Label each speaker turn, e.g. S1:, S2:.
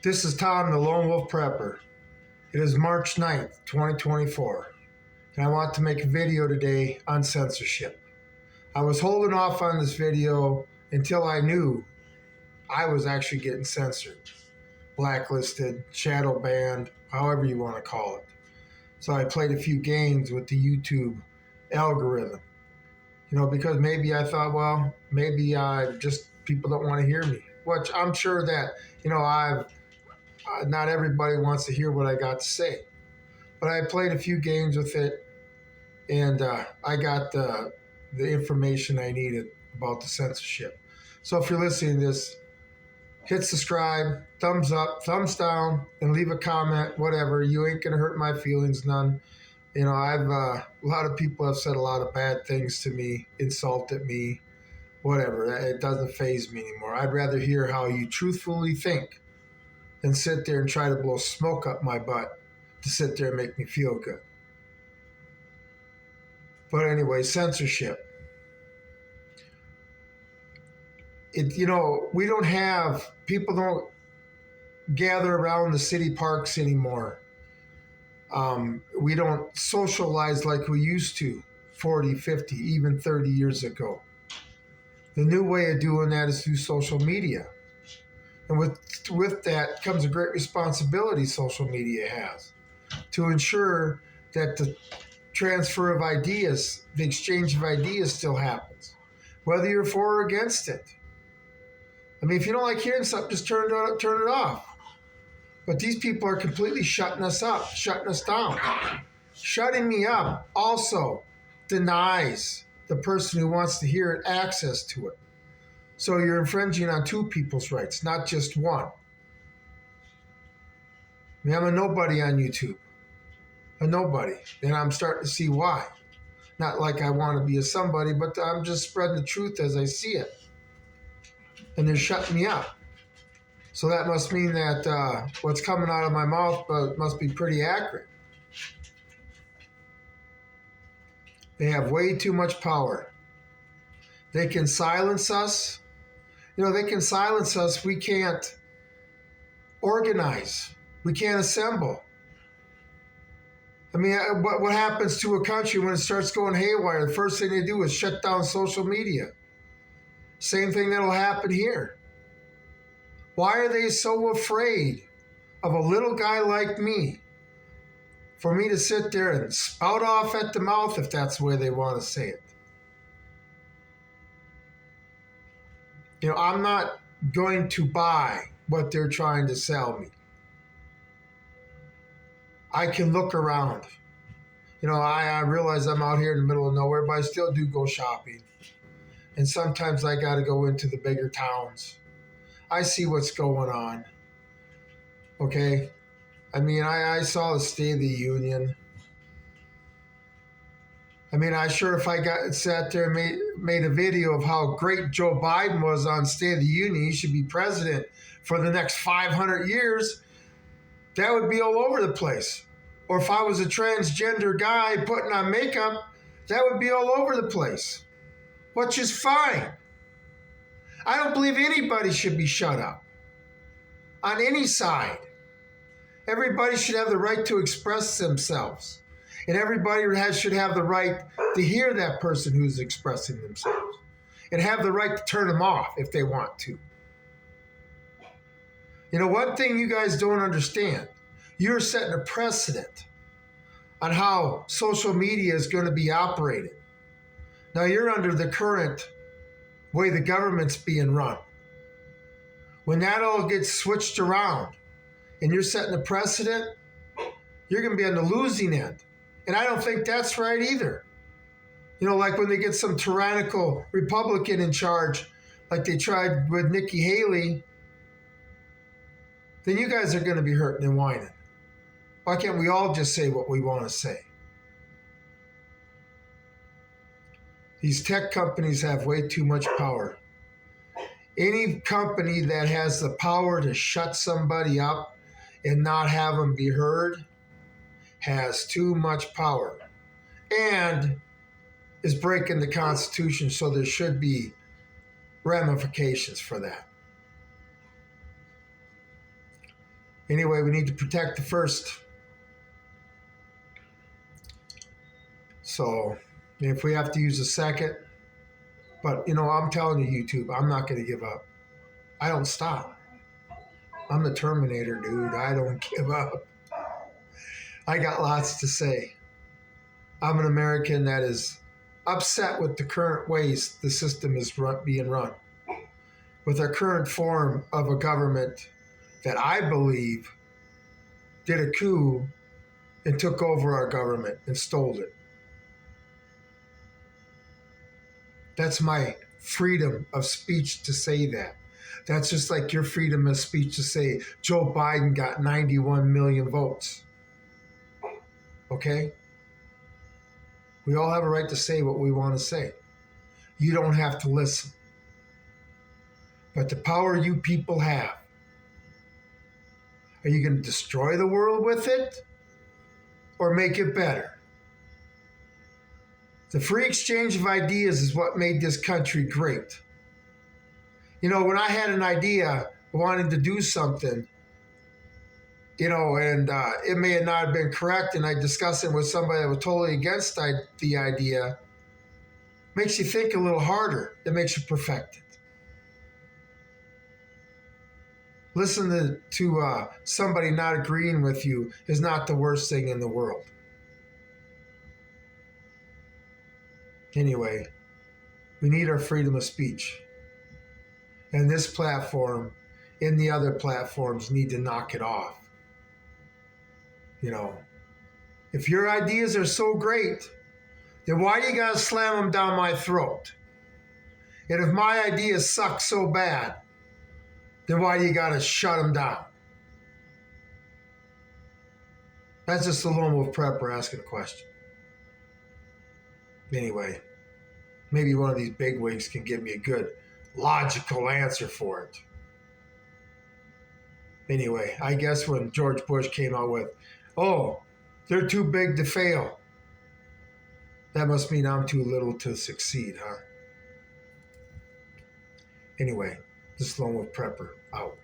S1: This is Tom, the Lone Wolf Prepper. It is March 9th, 2024, and I want to make a video today on censorship. I was holding off on this video until I knew I was actually getting censored, blacklisted, shadow banned, however you want to call it. So I played a few games with the YouTube algorithm, because maybe I thought, well, maybe just people don't want to hear me, which I'm sure that, not everybody wants to hear what I got to say. But I played a few games with it, and I got the information I needed about the censorship. So if you're listening to this, hit subscribe, thumbs up, thumbs down, and leave a comment, whatever. You ain't gonna hurt my feelings none. A lot of people have said a lot of bad things to me, insulted me, whatever. It doesn't faze me anymore. I'd rather hear how you truthfully think than sit there and try to blow smoke up my butt to sit there and make me feel good. But anyway, censorship. People don't gather around the city parks anymore. We don't socialize like we used to 40, 50, even 30 years ago. The new way of doing that is through social media. And with that comes a great responsibility social media has to ensure that the transfer of ideas, the exchange of ideas still happens, whether you're for or against it. I mean, if you don't like hearing something, just turn it off. But these people are completely shutting us up, shutting us down. Shutting me up also denies the person who wants to hear it access to it. So you're infringing on two people's rights, not just one. I mean, I'm a nobody on YouTube. A nobody. And I'm starting to see why. Not like I want to be a somebody, but I'm just spreading the truth as I see it. And they're shutting me up. So that must mean that what's coming out of my mouth must be pretty accurate. They have way too much power. They can silence us. They can silence us. We can't organize. We can't assemble. I mean, what happens to a country when it starts going haywire? The first thing they do is shut down social media. Same thing that'll happen here. Why are they so afraid of a little guy like me for me to sit there and spout off at the mouth if that's the way they want to say it? I'm not going to buy what they're trying to sell me. I can look around. I realize I'm out here in the middle of nowhere, but I still do go shopping. And sometimes I got to go into the bigger towns. I see what's going on. Okay? I mean, I saw the State of the Union. I mean, if I sat there and made a video of how great Joe Biden was on State of the Union, he should be president for the next 500 years, that would be all over the place. Or if I was a transgender guy putting on makeup, that would be all over the place, which is fine. I don't believe anybody should be shut up on any side. Everybody should have the right to express themselves. And everybody should have the right to hear that person who's expressing themselves and have the right to turn them off if they want to. One thing you guys don't understand, you're setting a precedent on how social media is going to be operated. Now you're under the current way the government's being run. When that all gets switched around and you're setting a precedent, you're going to be on the losing end. And I don't think that's right either. Like when they get some tyrannical Republican in charge, like they tried with Nikki Haley, then you guys are going to be hurting and whining. Why can't we all just say what we want to say? These tech companies have way too much power. Any company that has the power to shut somebody up and not have them be heard has too much power and is breaking the Constitution, so there should be ramifications for that. Anyway, we need to protect the first. So if we have to use a second, but I'm telling you, YouTube, I'm not going to give up. I don't stop. I'm the Terminator, dude. I don't give up. I got lots to say. I'm an American that is upset with the current ways the system is being run, with our current form of a government that I believe did a coup and took over our government and stole it. That's my freedom of speech to say that. That's just like your freedom of speech to say Joe Biden got 91 million votes. Okay? We all have a right to say what we want to say. You don't have to listen. But the power you people have, are you going to destroy the world with it or make it better? The free exchange of ideas is what made this country great. When I had an idea wanting to do something, and it may not have been correct, and I discussed it with somebody that was totally against the idea, makes you think a little harder. It makes you perfect it. Listen to somebody not agreeing with you is not the worst thing in the world. Anyway, we need our freedom of speech. And this platform and the other platforms need to knock it off. If your ideas are so great, then why do you gotta slam them down my throat? And if my ideas suck so bad, then why do you gotta shut them down? That's just a lone wolf prepper asking a question. Anyway, maybe one of these bigwigs can give me a good, logical answer for it. Anyway, I guess when George Bush came out with, they're too big to fail, that must mean I'm too little to succeed, huh? Anyway, this lone wolf prepper out.